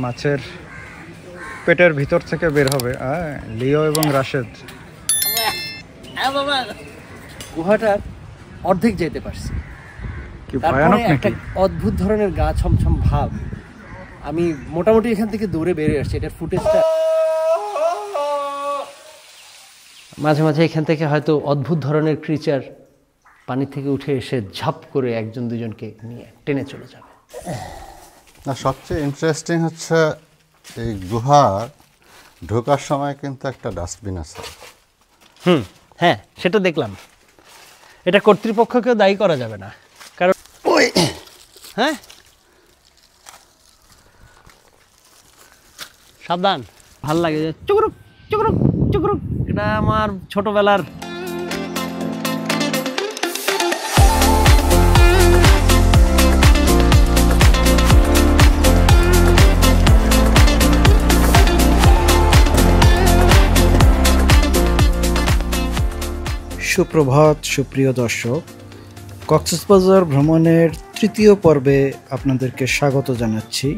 মাছের পেটের ভিতর থেকে বের হবে লিও এবং রাশেদ। গুহাটার অর্ধেক যেতে পারছি। কি ভয়ানক একটা অদ্ভুত ধরনের গা ছমছম ভাব। আমি মোটামুটি এখান থেকে দৌড়ে বেরিয়ে আসছি। এটার ফুটেজটা মাঝে মাঝে এখান থেকে হয়তো অদ্ভুত ধরনের ক্রিচার পানি থেকে উঠে এসে ঝাপ করে একজন দুজনকে নিয়ে টেনে চলে যাবে। না, সবচেয়ে ইন্টারেস্টিং হচ্ছে এই গুহার ঢোকার সময় কিন্তু একটা ডাস্টবিন আছে। হ্যাঁ, সেটা দেখলাম। এটা কর্তৃপক্ষকেও দায়ী করা যাবে না, কারণ ওই হ্যাঁ সাবধান। ভাল লাগে যে চুকরুক চুকরুক চুকরুক, এটা আমার ছোটবেলার। সুপ্রভাত সুপ্রিয় দর্শক, কক্সবাজার ভ্রমণের তৃতীয় পর্বে আপনাদেরকে স্বাগত জানাচ্ছি।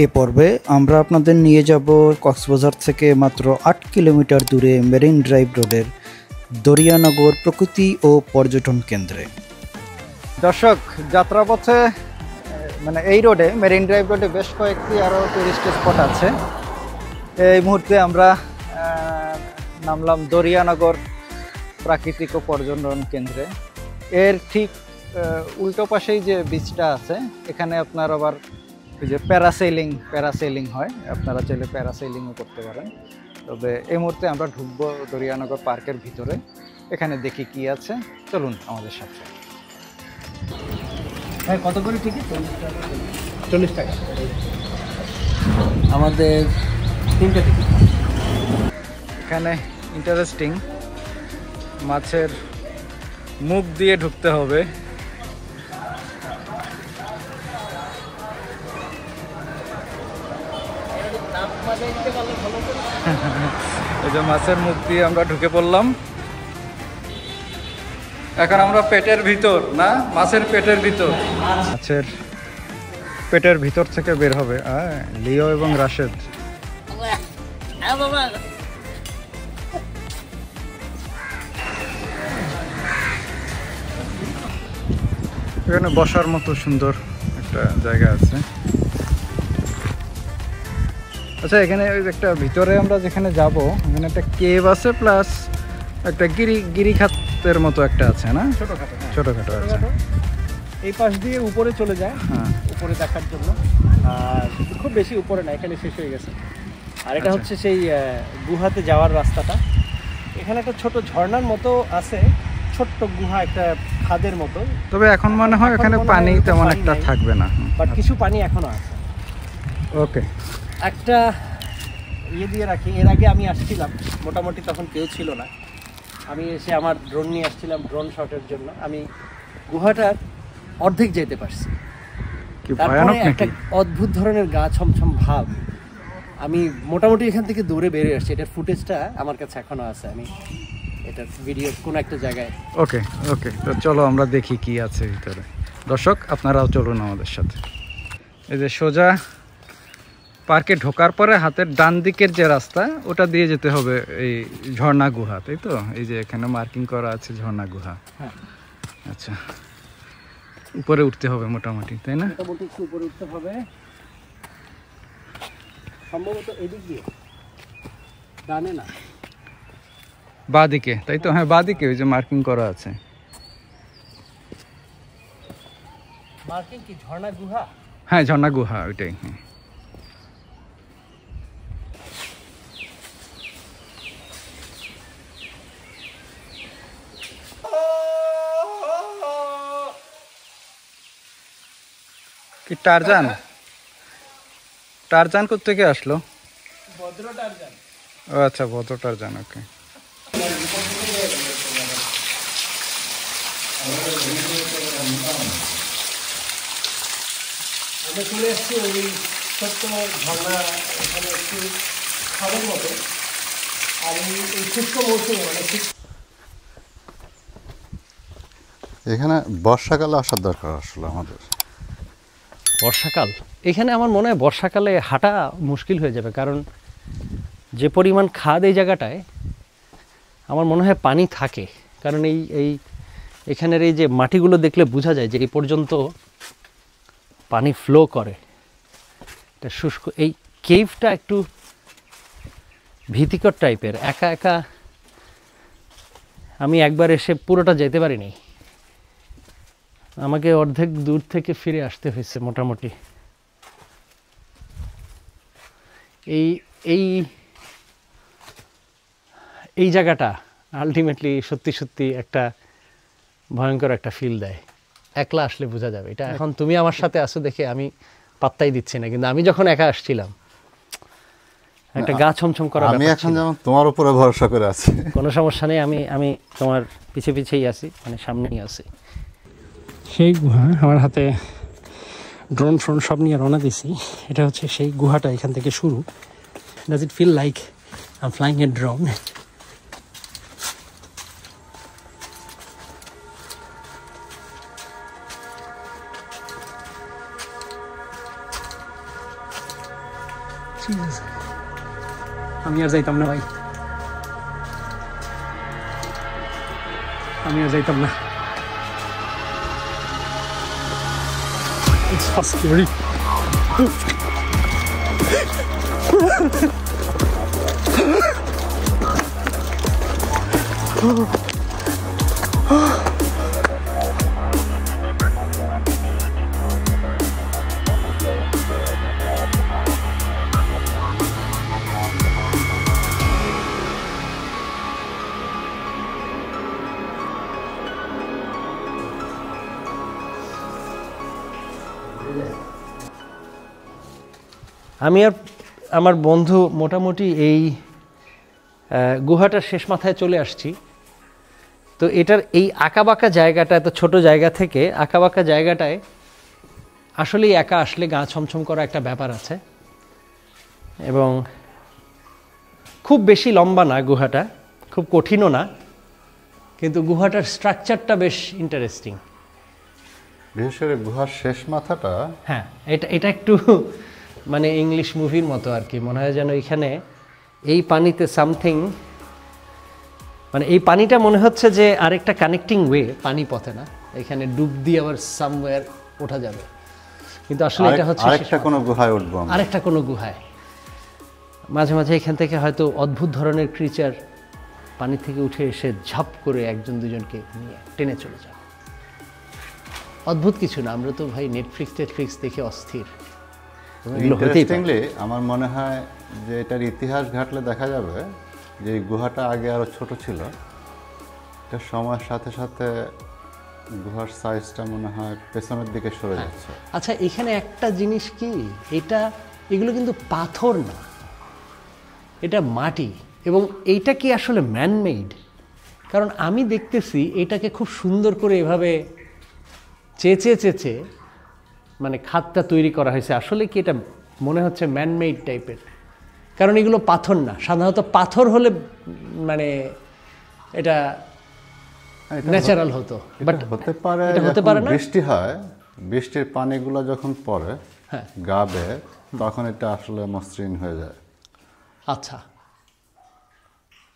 এ পর্বে আমরা আপনাদের নিয়ে যাব কক্সবাজার থেকে মাত্র ৮ কিলোমিটার দূরে মেরিন ড্রাইভ রোডের দরিয়ানগর প্রকৃতি ও পর্যটন কেন্দ্রে। দর্শক, যাত্রাপথে মানে এই রোডে, মেরিন ড্রাইভ রোডে বেশ কয়েকটি আরও টুরিস্ট স্পট আছে। এই মুহূর্তে আমরা নামলাম দরিয়ানগর প্রাকৃতিক ও পর্যটন কেন্দ্রে। এর ঠিক উল্টো পাশেই যে বিচটা আছে, এখানে আপনার আবার ওই যে প্যারাসেলিং হয়, আপনারা চাইলে প্যারাসেলিংও করতে পারেন। তবে এই মুহূর্তে আমরা ঢুকবো দরিয়ানগর পার্কের ভিতরে। এখানে দেখি কি আছে, চলুন আমাদের সাথে। হ্যাঁ, কত করে টিকিট? 40 টাকা। আমাদের 3টে টিকিট। এখানে ইন্টারেস্টিং, মাছের মুখ দিয়ে ঢুকতে হবে। এই যে মাছের মুখ দিয়ে আমরা ঢুকে পড়লাম। এখন আমরা পেটের ভিতর না, মাছের পেটের ভিতর, মাছের পেটের ভিতর থেকে বের হবে লিও এবং রাশেদ। এখানে বসার মতো সুন্দর একটা জায়গা আছে। আচ্ছা, এখানে একটা ভিতরে আমরা যেখানে যাব, এখানে একটা কেভ আছে, প্লাস একটা গিরিখাতের মতো একটা আছে না? ছোটখাটো আছে। এই পাশ দিয়ে উপরে চলে যায়, হ্যাঁ, উপরে দেখার জন্য। আর খুব বেশি উপরে না, এখানে শেষ হয়ে গেছে। আর এটা হচ্ছে সেই গুহাতে যাওয়ার রাস্তাটা। এখানে একটা ছোট ঝর্ণার মতো আছে, ছোট্ট গুহা, একটা খাদের মতো। তবে এখন মনে হয় এখানে পানি তেমন একটা থাকবে না, বাট কিছু পানি এখনো আছে। ওকে, একটা ইয়ে দিয়ে রাখি। এর আগে আমি আসছিলাম, মোটামুটি তখন কেউ ছিল না। আমি এসে আমার ড্রোন নিয়ে আসছিলাম ড্রোন শটের জন্য। আমি গুহাটার অর্ধেক যেতে পারছি। তারপরে একটা অদ্ভুত ধরনের গা ছমছম ভাব। আমি মোটামুটি এখান থেকে দৌড়ে বেরিয়ে আসছি। এটার ফুটেজটা আমার কাছে এখনো আছে। আমি এটার ভিডিও কোন একটা জায়গায়। ওকে, তো চলো আমরা দেখি কি আছে ভিতরে। দর্শক, আপনারাও চলুন আমাদের সাথে। এই যে সোজা পার্কে ঢোকার পরে হাতের ডান দিকের যে রাস্তা, ওটা দিয়ে যেতে হবে এই ঝর্ণা গুহা, তাই তো? এই যে এখানে মার্কিং করা আছে ঝর্ণা গুহা। হ্যাঁ, আচ্ছা, উপরে উঠতে হবে মোটামুটি, তাই না? মোটামুটি একটু উপরে উঠতে হবে, সম্ভবত এদিক দিয়ে, ডানে না বাঁ দিকে, তাই তো? হ্যাঁ, বাঁ দিকে ওই যে মার্কিং করা আছে। মার্কিং কি ঝর্ণা গুহা? হ্যাঁ, ঝর্ণা গুহা ওইটাই। হ্যাঁ, কি টারজান কোত্থেকে আসলো? ভদ্র টারজান। ও আচ্ছা, ভদ্র টারজান। ওকে, আমরা চলে এসেছি ওই ছোট্ট ঝর্ণা, এখানে একটু খাবার মতো। আর এই শুষ্ক মৌসুমে, মানে এখানে বর্ষাকালে আসার দরকার আসলে আমাদের। বর্ষাকাল, এখানে আমার মনে হয় বর্ষাকালে হাঁটা মুশকিল হয়ে যাবে, কারণ যে পরিমাণ খাদ এই জায়গাটায় আমার মনে হয় পানি থাকে, কারণ এখানের এই যে মাটিগুলো দেখলে বোঝা যায় যে এই পর্যন্ত পানি ফ্লো করে, এটা শুষ্ক। এই কেভটা একটু ভীতিকর টাইপের, একা একা আমি একবার এসে পুরোটা যেতে পারিনি, আমাকে অর্ধেক দূর থেকে ফিরে আসতে হয়েছে মোটামুটি। এই এই এই জায়গাটা আলটিমেটলি সত্যি সত্যি একটা ভয়ঙ্কর একটা ফিল দেয়, একলা আসলে বোঝা যাবে এটা। এখন তুমি আমার সাথে আসো দেখে আমি পাত্তাই দিচ্ছি না, কিন্তু আমি যখন একা আসছিলাম একটা গা ছমছম করা আমি এখন যেমন তোমার উপরে ভরসা করে আছি। কোনো সমস্যা নেই, আমি তোমার পিছে পিছেই আছি, মানে সামনেই আছি। সেই গুহা, আমার হাতে ড্রোন ফ্রোন সব নিয়ে রওনা দিছি। এটা হচ্ছে সেই গুহাটা, এখান থেকে শুরু। Does it feel like I am flying a drone? আমি আর যাইতাম না ভাই, আমি আর যাইতাম না। It's so scary. আমি আর আমার বন্ধু মোটামুটি এই গুহাটার শেষ মাথায় চলে আসছি। তো এটার এই আঁকাবাঁকা জায়গাটা, এত ছোট জায়গা থেকে আঁকাবাঁকা জায়গাটায় আসলেই একা আসলে গা ছমছম করা একটা ব্যাপার আছে, এবং খুব বেশি লম্বা না গুহাটা, খুব কঠিনও না, কিন্তু গুহাটার স্ট্রাকচারটা বেশ ইন্টারেস্টিং। বিশেষ করে গুহার শেষ মাথাটা, হ্যাঁ, এটা একটু মানে ইংলিশ মুভির মতো আর কি, মনে হয় যেন এখানে এই পানিতে সামথিং, মানে এই পানিটা মনে হচ্ছে যে আরেকটা কানেক্টিং ওয়ে, পানি পথে না, এখানে ডুব দিয়ে আবার সামওয়্যার ওঠা যাবে, কিন্তু আসলে এটা হচ্ছে আরেকটা কোনো গুহায় উঠবো আমরা। আরেকটা কোনো গুহায়। মাঝে মাঝে এখান থেকে হয়তো অদ্ভুত ধরনের ক্রিচার পানি থেকে উঠে এসে ঝাপ করে একজন দুজনকে নিয়ে টেনে চলে যাবে। অদ্ভুত কিছু না, আমরা তো ভাই নেটফ্লিক্স দেখে অস্থির। ইন্টারেস্টিংলি আমার মনে হয় যে এটার ইতিহাস ঘাটলে দেখা যাবে যে এই গুহাটা আগে আরো ছোট ছিল, এটা সময়ের সাথে সাথে গুহার সাইজটা মনে হয় পেছনের দিকে সরে যাচ্ছে। আচ্ছা, এখানে একটা জিনিস কি, এগুলো কিন্তু পাথর না, এটা মাটি, এবং এইটা কি আসলে ম্যানমেড? কারণ আমি দেখতেছি এটাকে খুব সুন্দর করে এভাবে চেঁচে মানে খাতটা তৈরি করা হয়েছে। আসলে কি এটা মনে হচ্ছে ম্যানমেড টাইপের, কারণ এগুলো পাথর না। সাধারণত পাথর হলে মানে এটা ন্যাচারাল হতো, বাট হতে পারে এটা হতে পারে না। বৃষ্টি হয়, বৃষ্টির পানিগুলো যখন পড়ে গা বেয়ে, তখন এটা আসলে মসৃণ হয়ে যায়। আচ্ছা,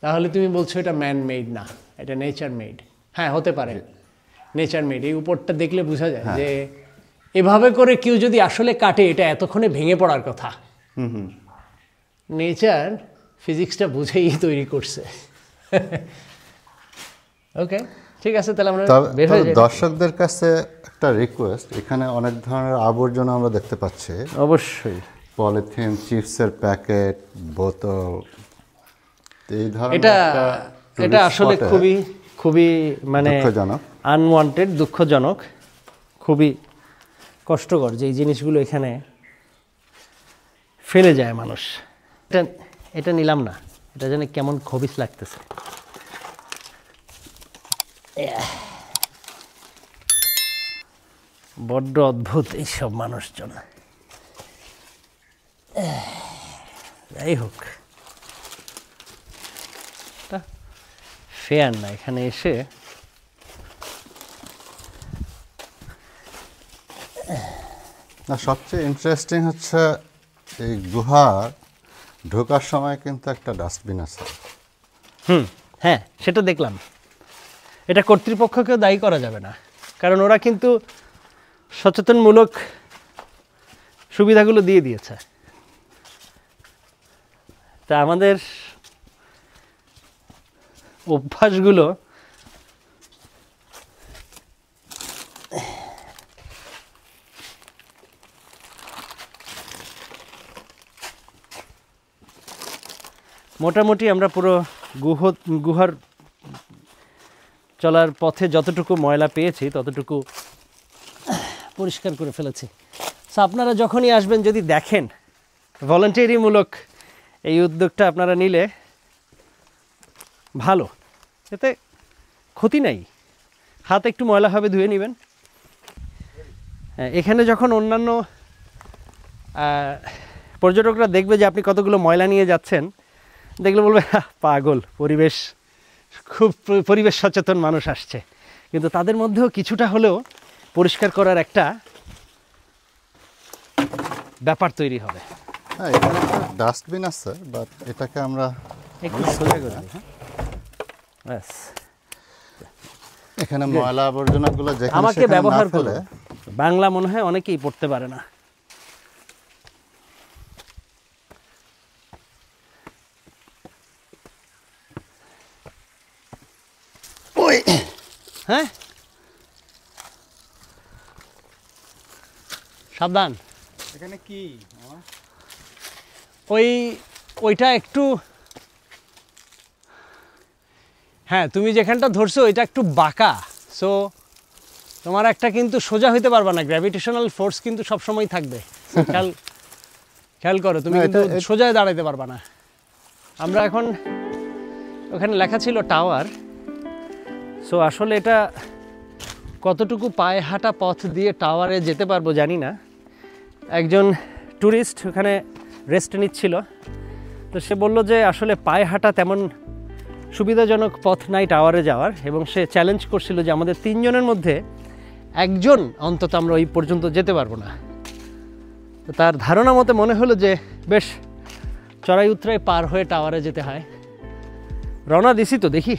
তাহলে তুমি বলছো এটা ম্যান মেড না, এটা নেচার মেড। হ্যাঁ, হতে পারে নেচার মেড। এই উপরটা দেখলে বোঝা যায় যে এভাবে করে কেউ যদি আসলে কাটে, এটা এতক্ষণে ভেঙে পড়ার কথা। নেচার ফিজিক্সটা বুঝেই তৈরি করছে। ওকে, ঠিক আছে, তাহলে আমরা বের হয়ে যাই। দর্শকদের কাছে একটা রিকোয়েস্ট, এখানে অনেক ধরনের আবর্জনা আমরা দেখতে পাচ্ছি। অবশ্যই পলিথিন, চিপসের প্যাকেট, বোতল, এই ধরনের এটা আসলে খুবই মানে দুঃখজনক, আনওয়ান্টেড, দুঃখজনক, খুবই কষ্টকর যে এই জিনিসগুলো এখানে ফেলে যায় মানুষ। এটা নিলাম না, এটা যেন কেমন খবিস লাগতেছে। বড্ড অদ্ভুত এইসব মানুষজন। যাই হোক, ফেয়ার না এখানে এসে না, সবচেয়ে ইন্টারেস্টিং হচ্ছে এই গুহার ঢোকার সময় কিন্তু একটা ডাস্টবিন আছে। হ্যাঁ, সেটা দেখলাম। এটা কর্তৃপক্ষকেও দায়ী করা যাবে না, কারণ ওরা কিন্তু সচেতনমূলক সুবিধাগুলো দিয়ে দিয়েছে। তা আমাদের অভ্যাসগুলো মোটামুটি আমরা পুরো গুহার চলার পথে যতটুকু ময়লা পেয়েছি ততটুকু পরিষ্কার করে ফেলেছি। সো আপনারা যখনই আসবেন, যদি দেখেন ভলান্টিয়ারিমূলক এই উদ্যোগটা আপনারা নিলে ভালো, এতে ক্ষতি নাই। হাত একটু ময়লা হবে, ধুয়ে নেবেন। এখানে যখন অন্যান্য পর্যটকরা দেখবে যে আপনি কতগুলো ময়লা নিয়ে যাচ্ছেন, দেখলে বলবে পাগল, পরিবেশ সচেতন মানুষ আসছে। কিন্তু তাদের মধ্যেও কিছুটা হলেও পরিষ্কার করার একটা ব্যাপার তৈরি হবে। হ্যাঁ, এখানে একটা ডাস্টবিন আছে, বাট এটাকে আমরা একটু সোজা করে দিই। ব্যাস, এখানে ময়লা আবর্জনাগুলো যেখানে আমাকে সেখানে না ব্যবহার ফেলে, করে। বাংলা মনে হয় অনেকেই পড়তে পারে না। ওই হ্যাঁ, সাবধান। এখানে কি ওইটা একটু, হ্যাঁ তুমি যেখানটা ধরছো ওইটা একটু বাঁকা, সো তোমার একটা কিন্তু সোজা হইতে পারবা না। গ্র্যাভিটেশনাল ফোর্স কিন্তু সবসময় থাকবে, খেয়াল করো। তুমি কিন্তু সোজায় দাঁড়াইতে পারবা না। আমরা এখন, ওখানে লেখা ছিল টাওয়ার, সো আসলে এটা কতটুকু পায়ে হাঁটা পথ দিয়ে টাওয়ারে যেতে পারবো জানি না। একজন ট্যুরিস্ট ওখানে রেস্ট নিচ্ছিল, তো সে বলল যে আসলে পায়ে হাঁটা তেমন সুবিধাজনক পথ নাই টাওয়ারে যাওয়ার, এবং সে চ্যালেঞ্জ করছিল যে আমাদের 3 জনের মধ্যে একজন অন্তত আমরা ওই পর্যন্ত যেতে পারবো না। তো তার ধারণা মতে মনে হলো যে বেশ চড়াই উতরাই পার হয়ে টাওয়ারে যেতে হয়। রওনা দিছি, তো দেখি,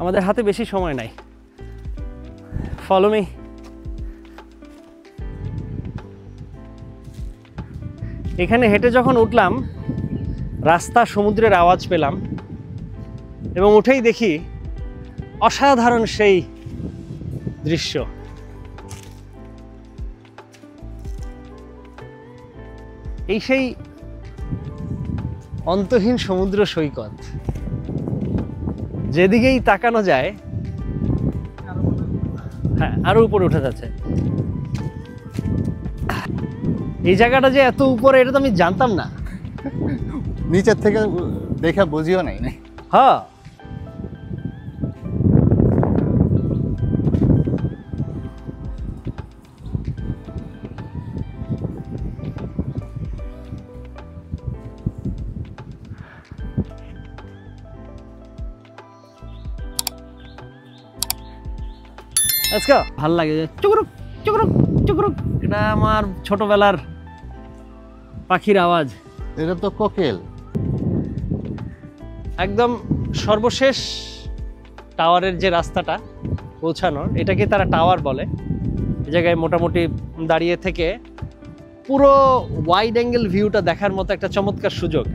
আমাদের হাতে বেশি সময় নাই। Follow me. এখানে হেঁটে যখন উঠলাম, রাস্তা সমুদ্রের আওয়াজ পেলাম, এবং উঠেই দেখি অসাধারণ সেই দৃশ্য। এই সেই অন্তহীন সমুদ্র সৈকত, যেদিকেই তাকানো যায়, হ্যাঁ আরো উপরে উঠে যাচ্ছে। এই জায়গাটা যে এত উপরে, এটা তো আমি জানতাম না। নিচের থেকে দেখে বুঝিও নাই। হ্যাঁ, আজকে ভাল লাগে যে চুকরুক চুকরুক চুকরুক, এটা আমার ছোটবেলার পাখির আওয়াজ। এটা তো কোকিল। একদম সর্বশেষ টাওয়ারের যে রাস্তাটা পৌঁছানোর, এটাকে তারা টাওয়ার বলে। এই জায়গায় মোটামুটি দাঁড়িয়ে থেকে পুরো ওয়াইড অ্যাঙ্গেল ভিউটা দেখার মতো একটা চমৎকার সুযোগ।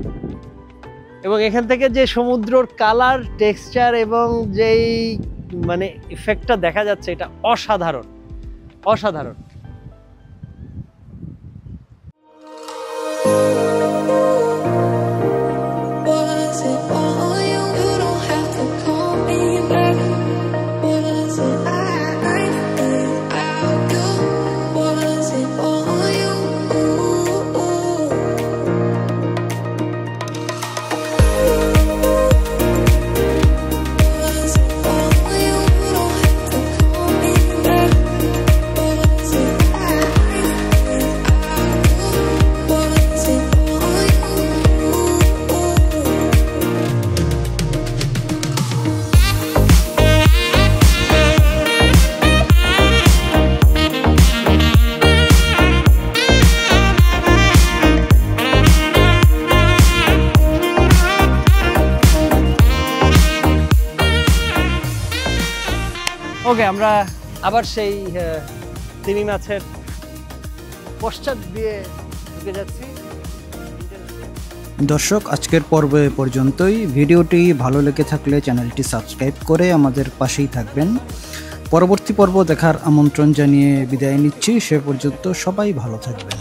এবং এখান থেকে যে সমুদ্রর কালার, টেক্সচার এবং যেই মানে ইফেক্টটা দেখা যাচ্ছে, এটা অসাধারণ, অসাধারণ। Was it ওকে, আমরা আবার সেই তিমি মাছের পশ্চাৎ দিয়ে ঢুকে যাচ্ছি। দর্শক, আজকের পর্বে পর্যন্তই। ভিডিওটি ভালো লেগে থাকলে চ্যানেলটি সাবস্ক্রাইব করে আমাদের পাশেই থাকবেন। পরবর্তী পর্ব দেখার আমন্ত্রণ জানিয়ে বিদায় নিচ্ছি। সে পর্যন্ত সবাই ভালো থাকবেন।